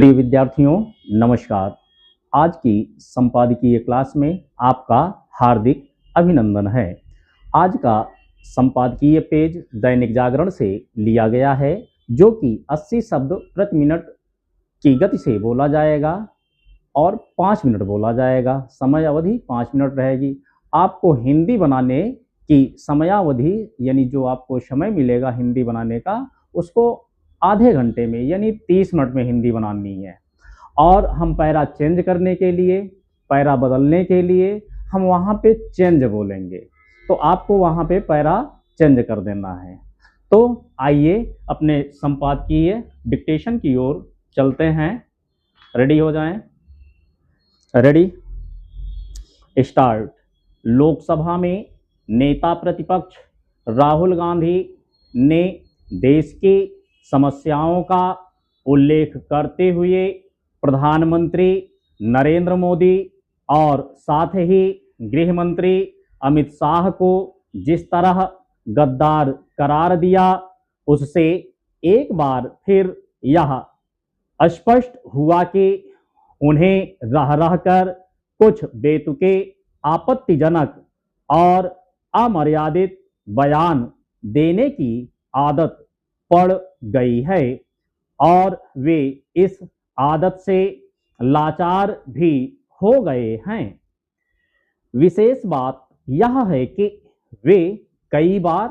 प्रिय विद्यार्थियों, नमस्कार। आज की संपादकीय क्लास में आपका हार्दिक अभिनंदन है। आज का संपादकीय पेज दैनिक जागरण से लिया गया है, जो कि 80 शब्द प्रति मिनट की गति से बोला जाएगा और 5 मिनट बोला जाएगा। समय अवधि 5 मिनट रहेगी। आपको हिंदी बनाने की समयावधि यानी जो आपको समय मिलेगा हिंदी बनाने का, उसको आधे घंटे में यानी 30 मिनट में हिंदी बनानी है। और हम पैरा चेंज करने के लिए, पैरा बदलने के लिए हम वहाँ पे चेंज बोलेंगे, तो आपको वहाँ पे पैरा चेंज कर देना है। तो आइए अपने संपादकीय डिक्टेशन की ओर चलते हैं। रेडी हो जाएं। Ready, start. लोकसभा में नेता प्रतिपक्ष राहुल गांधी ने देश की समस्याओं का उल्लेख करते हुए प्रधानमंत्री नरेंद्र मोदी और साथ ही गृह मंत्री अमित शाह को जिस तरह गद्दार करार दिया, उससे एक बार फिर यह स्पष्ट हुआ कि उन्हें रह रहकर कुछ बेतुके, आपत्तिजनक और अमर्यादित बयान देने की आदत पड़ गई है और वे इस आदत से लाचार भी हो गए हैं। विशेष बात यह है कि वे कई बार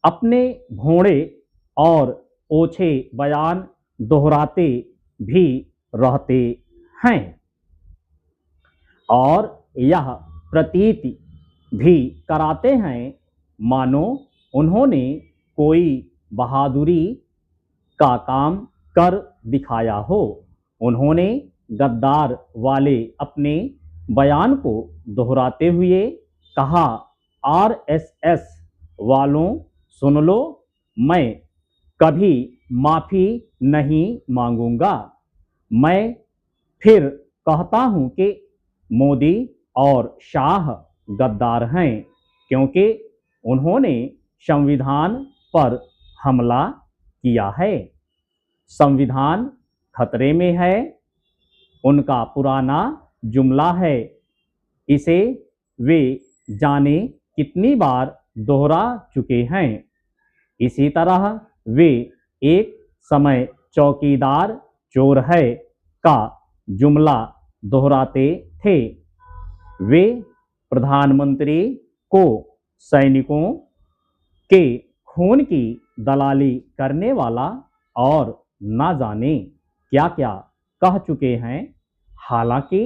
अपने भोंडे और ओछे बयान दोहराते भी रहते हैं और यह प्रतीति भी कराते हैं मानो उन्होंने कोई बहादुरी का काम कर दिखाया हो। उन्होंने गद्दार वाले अपने बयान को दोहराते हुए कहा, आरएसएस वालों सुन लो, मैं कभी माफी नहीं मांगूंगा। मैं फिर कहता हूं कि मोदी और शाह गद्दार हैं, क्योंकि उन्होंने संविधान पर हमला किया है। संविधान खतरे में है, उनका पुराना जुमला है। इसे वे जाने कितनी बार दोहरा चुके हैं। इसी तरह वे एक समय चौकीदार चोर है का जुमला दोहराते थे। वे प्रधानमंत्री को सैनिकों के खून की दलाली करने वाला और ना जाने क्या क्या कह चुके हैं। हालांकि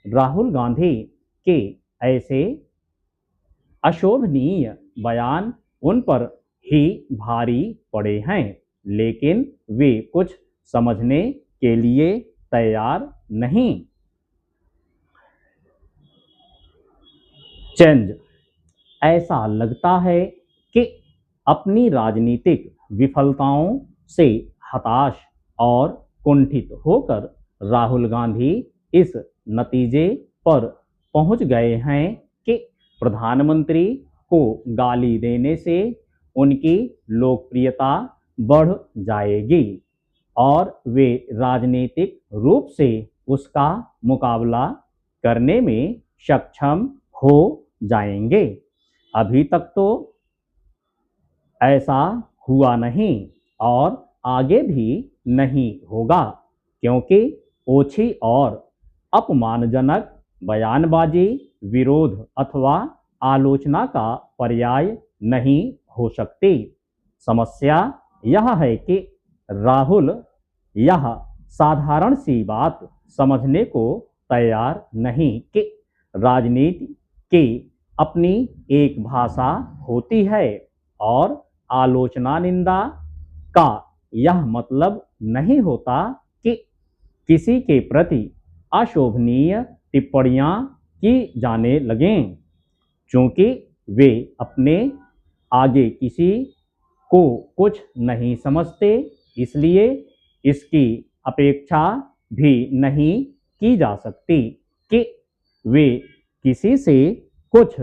राहुल गांधी के ऐसे अशोभनीय बयान उन पर ही भारी पड़े हैं, लेकिन वे कुछ समझने के लिए तैयार नहीं। चेंज। ऐसा लगता है कि अपनी राजनीतिक विफलताओं से हताश और कुंठित होकर राहुल गांधी इस नतीजे पर पहुंच गए हैं कि प्रधानमंत्री को गाली देने से उनकी लोकप्रियता बढ़ जाएगी और वे राजनीतिक रूप से उसका मुकाबला करने में सक्षम हो जाएंगे। अभी तक तो ऐसा हुआ नहीं और आगे भी नहीं होगा, क्योंकि ओछी और अपमानजनक बयानबाजी विरोध अथवा आलोचना का पर्याय नहीं हो सकती। समस्या यह है कि राहुल यह साधारण सी बात समझने को तैयार नहीं कि राजनीति की अपनी एक भाषा होती है और आलोचना निंदा का यह मतलब नहीं होता कि किसी के प्रति अशोभनीय टिप्पणियां की जाने लगें। चूंकि वे अपने आगे किसी को कुछ नहीं समझते, इसलिए इसकी अपेक्षा भी नहीं की जा सकती कि वे किसी से कुछ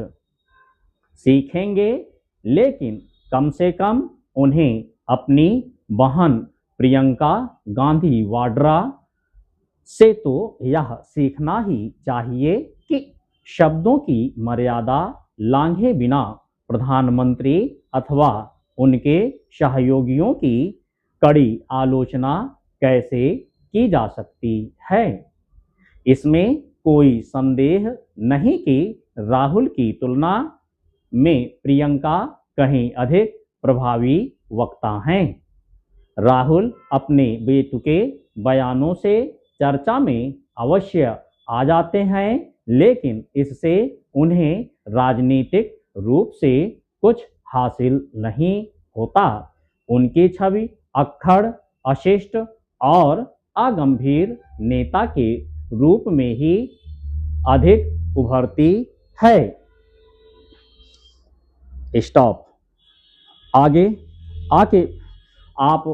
सीखेंगे, लेकिन कम से कम उन्हें अपनी बहन प्रियंका गांधी वाड्रा से तो यह सीखना ही चाहिए कि शब्दों की मर्यादा लांघे बिना प्रधानमंत्री अथवा उनके सहयोगियों की कड़ी आलोचना कैसे की जा सकती है। इसमें कोई संदेह नहीं कि राहुल की तुलना में प्रियंका कहीं अधिक प्रभावी वक्ता हैं। राहुल अपने बेतुके बयानों से चर्चा में अवश्य आ जाते हैं, लेकिन इससे उन्हें राजनीतिक रूप से कुछ हासिल नहीं होता। उनकी छवि अक्खड़, अशिष्ट और अगंभीर नेता के रूप में ही अधिक उभरती है। स्टॉप। आगे आके आप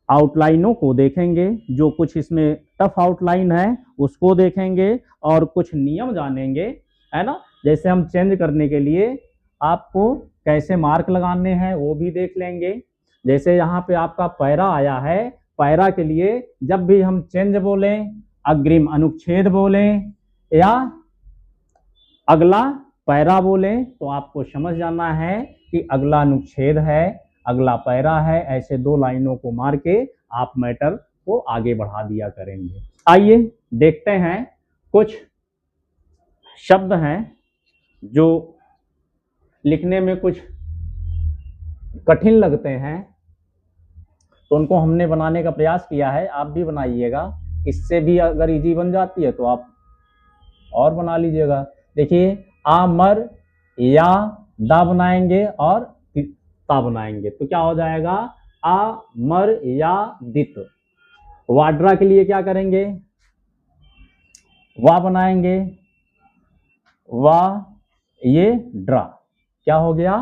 आउटलाइनों को देखेंगे, जो कुछ इसमें टफ आउटलाइन है उसको देखेंगे और कुछ नियम जानेंगे, है ना। जैसे हम चेंज करने के लिए आपको कैसे मार्क लगाने हैं वो भी देख लेंगे। जैसे यहाँ पे आपका पैरा आया है, पैरा के लिए जब भी हम चेंज बोलें, अग्रिम अनुच्छेद बोलें या अगला पैरा बोलें, तो आपको समझ जाना है कि अगला अनुच्छेद है, अगला पैरा है। ऐसे दो लाइनों को मार के आप मैटर को आगे बढ़ा दिया करेंगे। आइए देखते हैं, कुछ शब्द हैं जो लिखने में कुछ कठिन लगते हैं, तो उनको हमने बनाने का प्रयास किया है। आप भी बनाइएगा, इससे भी अगर इजी बन जाती है तो आप और बना लीजिएगा। देखिए, आमर या दा बनाएंगे और ता बनाएंगे तो क्या हो जाएगा, आमर या दित। वाड्रा के लिए क्या करेंगे, वा बनाएंगे, वा ये ड्रा, क्या हो गया,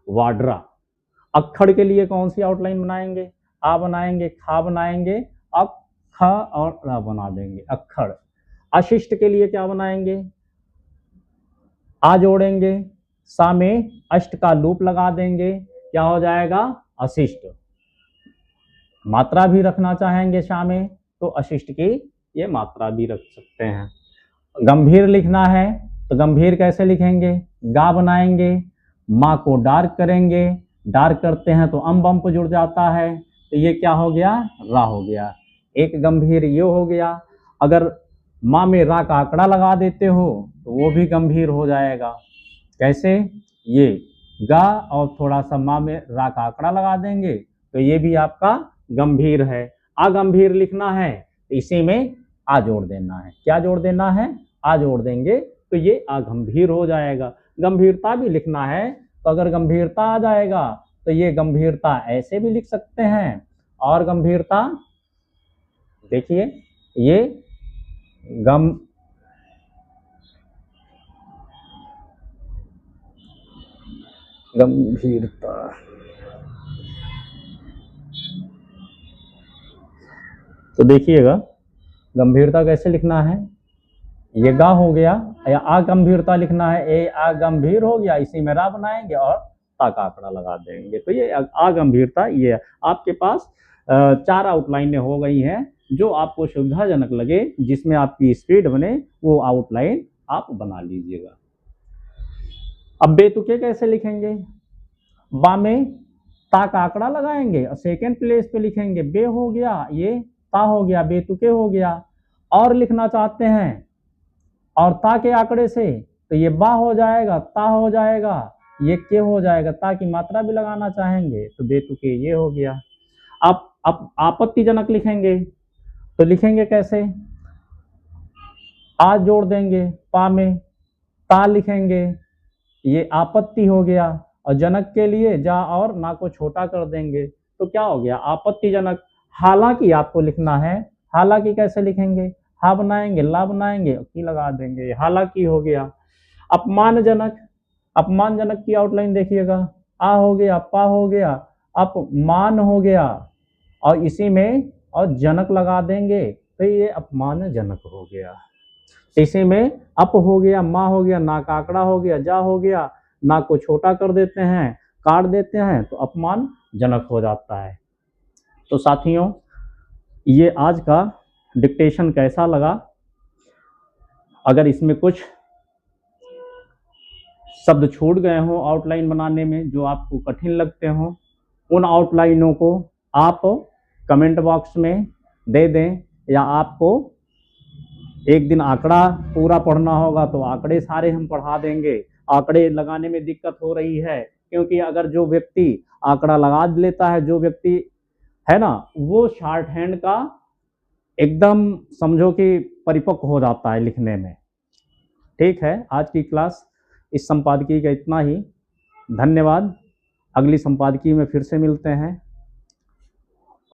वाड्रा। अक्खड़ के लिए कौन सी आउटलाइन बनाएंगे, आ बनाएंगे, खा बनाएंगे, अक ख और रा बना देंगे, अक्खड़। अशिष्ट के लिए क्या बनाएंगे, आ जोड़ेंगे, सा में अष्ट का लूप लगा देंगे, क्या हो जाएगा, अशिष्ट। मात्रा भी रखना चाहेंगे शा में तो अशिष्ट की ये मात्रा भी रख सकते हैं। गंभीर लिखना है तो गंभीर कैसे लिखेंगे, गा बनाएंगे, माँ को डार्क करेंगे, डार्क करते हैं तो अम बम्प जुड़ जाता है, तो ये क्या हो गया, रा हो गया। एक गंभीर ये हो गया। अगर माँ में रा का आंकड़ा लगा देते हो तो वो भी गंभीर हो जाएगा। कैसे, ये गा और थोड़ा सा माँ में रा का आंकड़ा लगा देंगे तो ये भी आपका गंभीर है। अगंभीर लिखना है तो इसी में आ जोड़ देना है, क्या जोड़ देना है, आ जोड़ देंगे तो ये अगंभीर हो जाएगा। गंभीरता भी लिखना है तो अगर गंभीरता आ जाएगा तो ये गंभीरता ऐसे भी लिख सकते हैं। और गंभीरता देखिए, ये गंभीरता, तो देखिएगा गंभीरता कैसे लिखना है, ये गा हो गया, या अगंभीरता लिखना है, ए अगंभीर हो गया, इसी में रा बनाएंगे और ता का आंकड़ा लगा देंगे तो ये अगंभीरता। ये आपके पास 4 आउटलाइनें हो गई हैं, जो आपको सुविधाजनक लगे, जिसमें आपकी स्पीड बने, वो आउटलाइन आप बना लीजिएगा। अब बेतुके कैसे लिखेंगे, बा में ता का आंकड़ा लगाएंगे और सेकेंड प्लेस पे लिखेंगे, बे हो गया, ये ता हो गया, बेतुके हो गया। और लिखना चाहते हैं और ता के आंकड़े से तो ये बा हो जाएगा, ता हो जाएगा, ये के हो जाएगा, ता की मात्रा भी लगाना चाहेंगे तो बेतुके ये हो गया। अब आपत्तिजनक लिखेंगे तो लिखेंगे कैसे, आ जोड़ देंगे, पा में ता लिखेंगे, ये आपत्ति हो गया, और जनक के लिए जा और ना को छोटा कर देंगे तो क्या हो गया, आपत्तिजनक। हालांकि आपको लिखना है, हालांकि कैसे लिखेंगे, हा बनाएंगे, ला बनाएंगे, की लगा देंगे, हालांकि हो गया। अपमानजनक, अपमानजनक की आउटलाइन देखिएगा, आ हो गया, पा हो गया, अपमान हो गया, और इसी में और जनक लगा देंगे तो ये अपमानजनक हो गया। इसी में अप हो गया, माँ हो गया, ना का आंकड़ा हो गया, जा हो गया, ना को छोटा कर देते हैं, काट देते हैं तो अपमानजनक हो जाता है। तो साथियों, ये आज का डिक्टेशन कैसा लगा। अगर इसमें कुछ शब्द छूट गए हों आउटलाइन बनाने में, जो आपको कठिन लगते हों, उन आउटलाइनों को आप कमेंट बॉक्स में दे दें, या आपको एक दिन आंकड़ा पूरा पढ़ना होगा तो आंकड़े सारे हम पढ़ा देंगे। आंकड़े लगाने में दिक्कत हो रही है, क्योंकि अगर जो व्यक्ति आंकड़ा लगा लेता है, जो व्यक्ति है ना, वो शॉर्ट हैंड का एकदम समझो कि परिपक्व हो जाता है लिखने में। ठीक है, आज की क्लास इस संपादकीय का इतना ही। धन्यवाद। अगली संपादकीय में फिर से मिलते हैं।